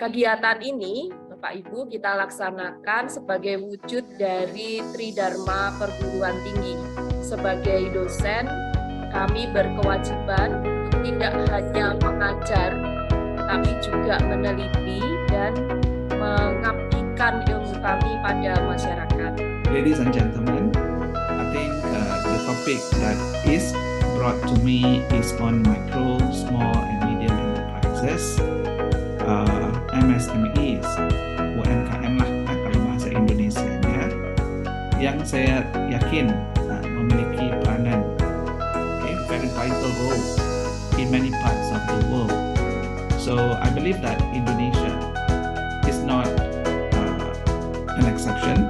Kegiatan ini, Bapak Ibu, kita laksanakan sebagai wujud dari Tridharma Perguruan Tinggi. Sebagai dosen, kami berkewajiban untuk tidak hanya mengajar, tapi juga meneliti dan mengabdikan ilmu kami pada masyarakat. Ladies and gentlemen, I think the topic that is brought to me is on micro, small, and medium enterprises. MSMEs, UMKM lah kalau bahasa Indonesianya, yang saya yakin memiliki peranan, very vital role in many parts of the world. So I believe that Indonesia is not an exception.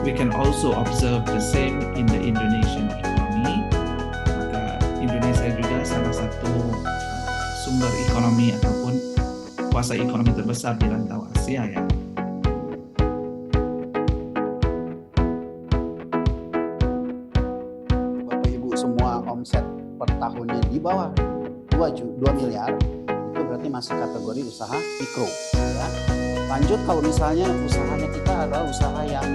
We can also observe the same in the Indonesian economy. Maka Indonesia juga salah satu sumber ekonomi ataupun kuasa ekonomi terbesar di rantau Asia ya. Bapak Ibu semua omset per tahunnya di bawah 2 miliar, itu berarti masih kategori usaha mikro ya. Lanjut kalau misalnya usahanya kita adalah usaha yang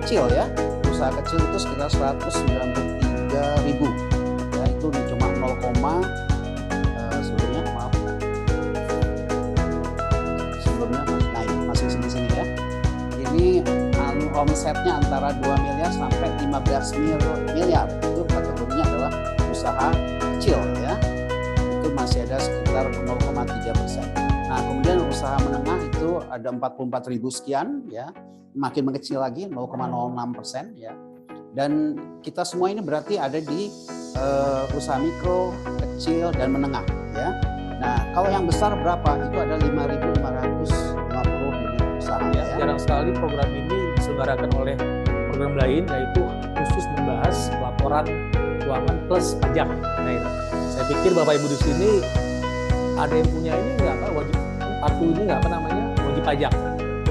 kecil ya. Usaha kecil itu sekitar 193.000 ya, itu cuma 0, omsetnya antara 2 miliar sampai 15 miliar. Itu kategorinya adalah usaha kecil ya. Itu masih ada sekitar 0,3%. Nah, kemudian usaha menengah itu ada 44.000 sekian ya. Makin mengecil lagi 0,06% ya. Dan kita semua ini berarti ada di usaha mikro, kecil dan menengah ya. Nah, kalau yang besar berapa? Itu ada 5.550 unit usaha ya. Jarang sekali program ini diselenggarakan oleh program lain, yaitu khusus membahas laporan keuangan plus pajak. Nah, saya pikir Bapak Ibu di sini ada yang punya ini nggak apa wajib kartu ini nggak apa namanya wajib pajak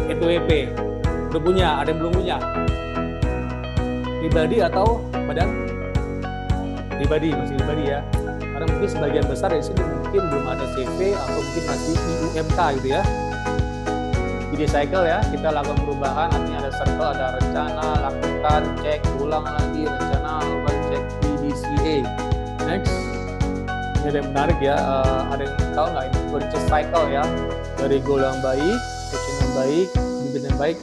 NPWP, udah punya, ada yang belum punya? Pribadi atau badan? Pribadi, masih pribadi ya. Karena mungkin sebagian besar di sini mungkin belum ada CV atau mungkin masih IUMK gitu ya. Di cycle ya, kita lakukan perubahan, artinya ada circle, ada rencana, lakukan, cek, ulang lagi, rencana, lakukan, cek, PDCA. Next, ini ada yang menarik ya, ada yang tahu nggak ini purchase cycle ya, dari goal yang baik, action yang baik, bibit yang baik,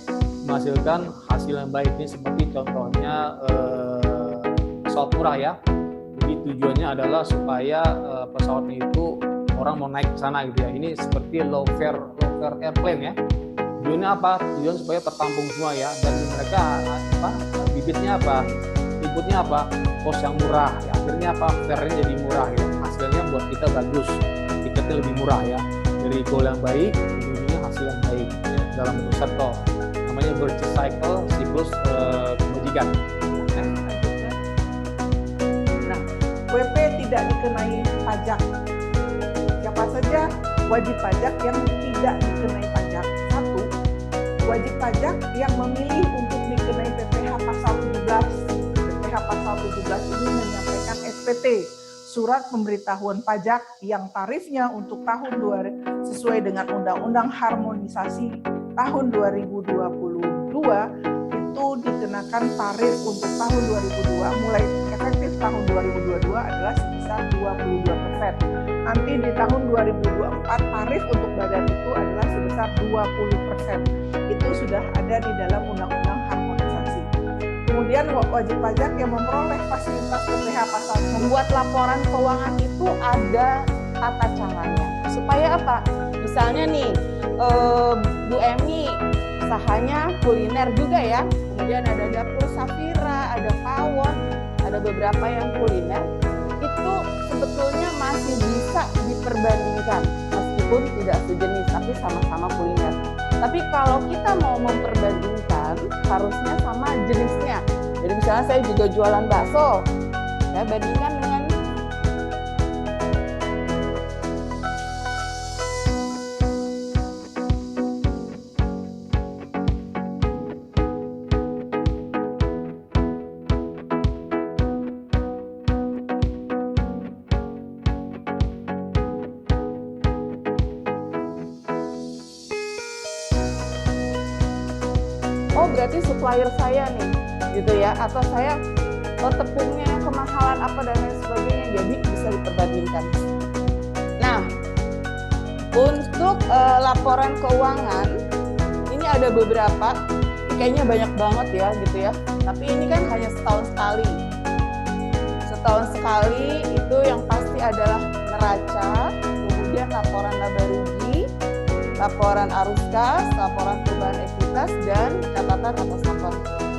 menghasilkan hasil yang baik. Ini seperti contohnya pesawat murah ya, jadi tujuannya adalah supaya pesawatnya itu orang mau naik ke sana gitu ya. Ini seperti low fare airplane ya. Tujuannya apa? Tujuan supaya tertampung semua ya. Dan mereka apa? Bibitnya apa? Inputnya apa? Cost yang murah. Ya. Akhirnya apa? Fare-nya jadi murah ya. Hasilnya buat kita bagus. Tiketnya lebih murah ya. Dari goal yang baik, ujungnya hasil yang baik ya. Dalam bentuk circle. Namanya virtuous cycle, siklus kebajikan. Nah, WP tidak dikenai pajak. Siapa saja wajib pajak yang tidak dikenai pajak? Wajib pajak yang memilih untuk dikenai PPh pasal 17. PPh pasal 17 ini menyampaikan SPT, surat pemberitahuan pajak yang tarifnya untuk tahun sesuai dengan Undang-Undang Harmonisasi tahun 2022 itu dikenakan tarif untuk tahun 2002 mulai efektif tahun 2022 adalah sebesar 22%. Nanti di tahun 2024 tarif untuk badan itu adalah sebesar 20%. Itu sudah ada di dalam Undang-Undang Harmonisasi. Kemudian wajib pajak yang memperoleh fasilitas PPh pasal membuat laporan keuangan itu ada tata caranya. Supaya apa? Misalnya nih, Bu Emi usahanya kuliner juga ya. Kemudian ada Dapur Safira, ada Pawon, ada beberapa yang kuliner. Itu sebetulnya masih bisa diperbandingkan meskipun tidak sejenis tapi sama-sama kuliner. Tapi kalau kita mau memperbandingkan harusnya sama jenisnya. Jadi misalnya saya juga jualan bakso, saya bandingkan dengan berarti supplier saya nih, gitu ya, atau saya tepungnya kemahalan apa dan lain sebagainya, jadi bisa diperbandingkan. Nah, untuk laporan keuangan ini ada beberapa, kayaknya banyak banget ya gitu ya, tapi ini kan hanya setahun sekali. Setahun sekali itu yang pasti adalah neraca, kemudian laporan laba rugi, laporan arus kas, laporan perubahan ekuitas, dan catatan atas laporan keuangan.